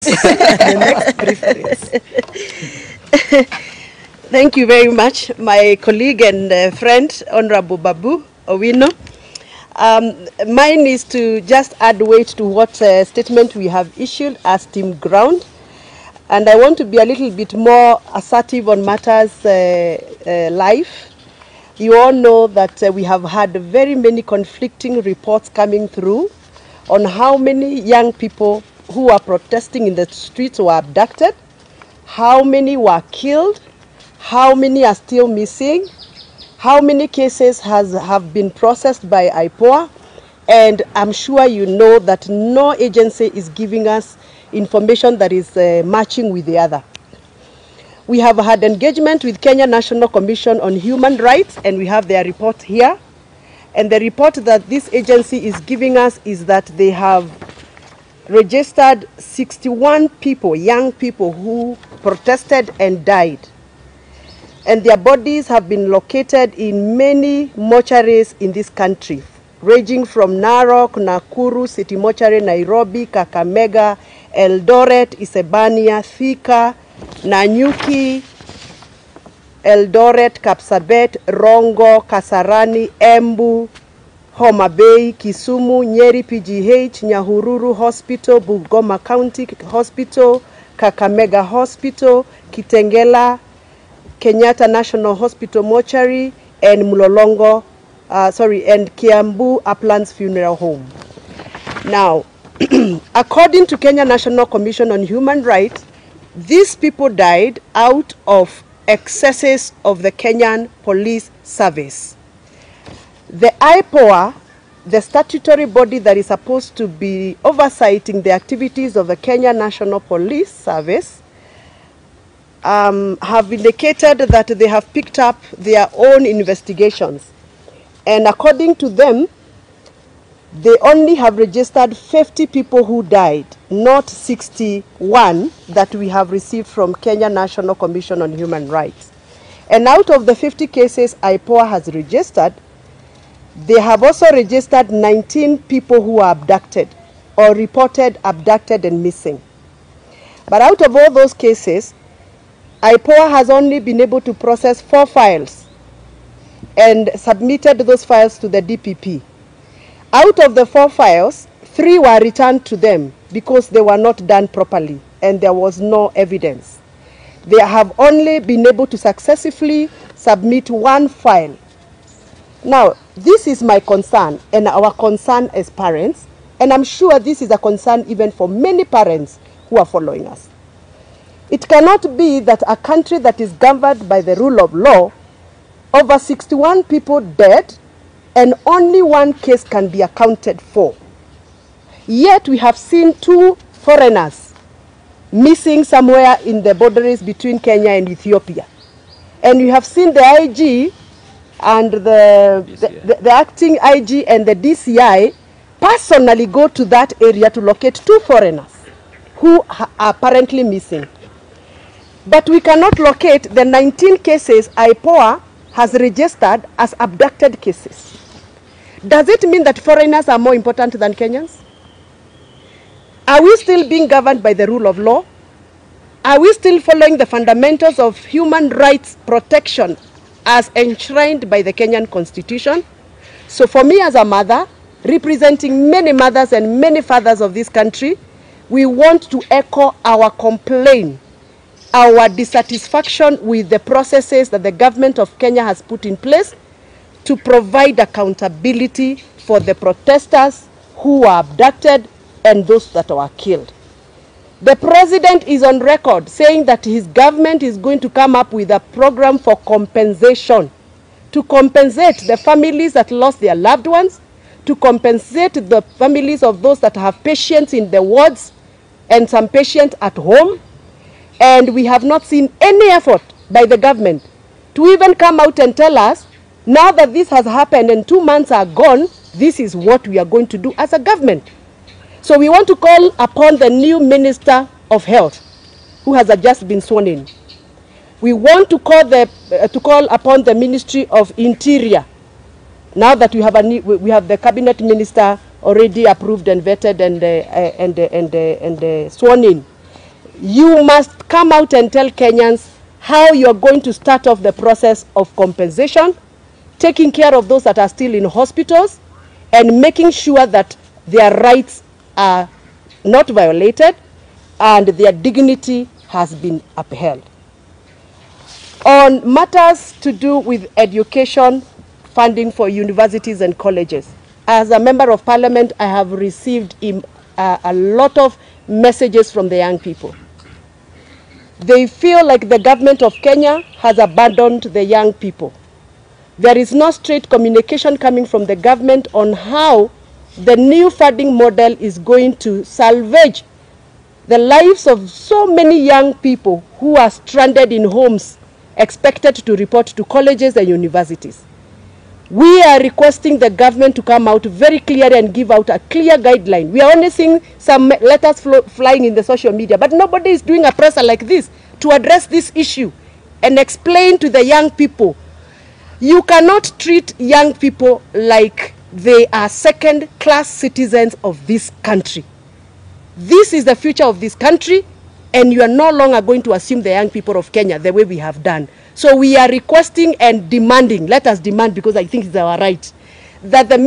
The next preference. Thank you very much, my colleague and friend, Honorable Babu Owino. Mine is to just add weight to what statement we have issued as Team Ground. And I want to be a little bit more assertive on matters life. You all know that we have had very many conflicting reports coming through on how many young people who are protesting in the streets were abducted, how many were killed, how many are still missing, how many cases have been processed by IPOA, and I'm sure you know that no agency is giving us information that is matching with the other. We have had engagement with Kenya National Commission on Human Rights, and we have their report here. And the report that this agency is giving us is that they have registered 61 people, young people who protested and died. And their bodies have been located in many mortuaries in this country, ranging from Narok, Nakuru, City Mortuary, Nairobi, Kakamega, Eldoret, Isebania, Thika, Nanyuki, Eldoret, Kapsabet, Rongo, Kasarani, Embu, Homa Bay, Kisumu, Nyeri PGH, Nyahururu Hospital, Bungoma County Hospital, Kakamega Hospital, Kitengela, Kenyatta National Hospital Mortuary, and Mulolongo, and Kiambu Uplands Funeral Home. Now, according to Kenya National Commission on Human Rights, these people died out of excesses of the Kenyan Police Service. The IPOA, the statutory body that is supposed to be oversighting the activities of the Kenya National Police Service, have indicated that they have picked up their own investigations. And according to them, they only have registered 50 people who died, not 61 that we have received from Kenya National Commission on Human Rights. And out of the 50 cases IPOA has registered, they have also registered 19 people who are abducted or reported abducted and missing. But out of all those cases, IPOA has only been able to process 4 files and submitted those files to the DPP. Out of the 4 files, 3 were returned to them because they were not done properly and there was no evidence. They have only been able to successfully submit 1 file. Now, this is my concern and our concern as parents, and I'm sure this is a concern even for many parents who are following us. It cannot be that a country that is governed by the rule of law, over 61 people dead, and only 1 case can be accounted for. Yet we have seen 2 foreigners missing somewhere in the boundaries between Kenya and Ethiopia. And we have seen the IG and the acting IG and the DCI personally go to that area to locate 2 foreigners who are apparently missing. But we cannot locate the 19 cases IPOA has registered as abducted cases. Does it mean that foreigners are more important than Kenyans? Are we still being governed by the rule of law? Are we still following the fundamentals of human rights protection as enshrined by the Kenyan Constitution? So for me as a mother, representing many mothers and many fathers of this country, we want to echo our complaint, our dissatisfaction with the processes that the government of Kenya has put in place to provide accountability for the protesters who were abducted and those that were killed. The president is on record saying that his government is going to come up with a program for compensation, to compensate the families that lost their loved ones, to compensate the families of those that have patients in the wards and some patients at home. And we have not seen any effort by the government to even come out and tell us, now that this has happened and 2 months are gone, this is what we are going to do as a government. So we want to call upon the new Minister of Health, who has just been sworn in. We want to call upon the Ministry of Interior, now that we have the Cabinet Minister already approved and vetted and sworn in. You must come out and tell Kenyans how you are going to start off the process of compensation, taking care of those that are still in hospitals, and making sure that their rights are not violated and their dignity has been upheld. On matters to do with education, funding for universities and colleges, as a member of parliament, I have received a lot of messages from the young people. They feel like the government of Kenya has abandoned the young people. There is no straight communication coming from the government on how the new funding model is going to salvage the lives of so many young people who are stranded in homes, expected to report to colleges and universities. We are requesting the government to come out very clearly and give out a clear guideline. We are only seeing some letters flying in the social media, but nobody is doing a presser like this to address this issue and explain to the young people. You cannot treat young people like they are second-class citizens of this country. This is the future of this country, and you are no longer going to assume the young people of Kenya the way we have done. So we are requesting and demanding, let us demand, because I think it's our right, that the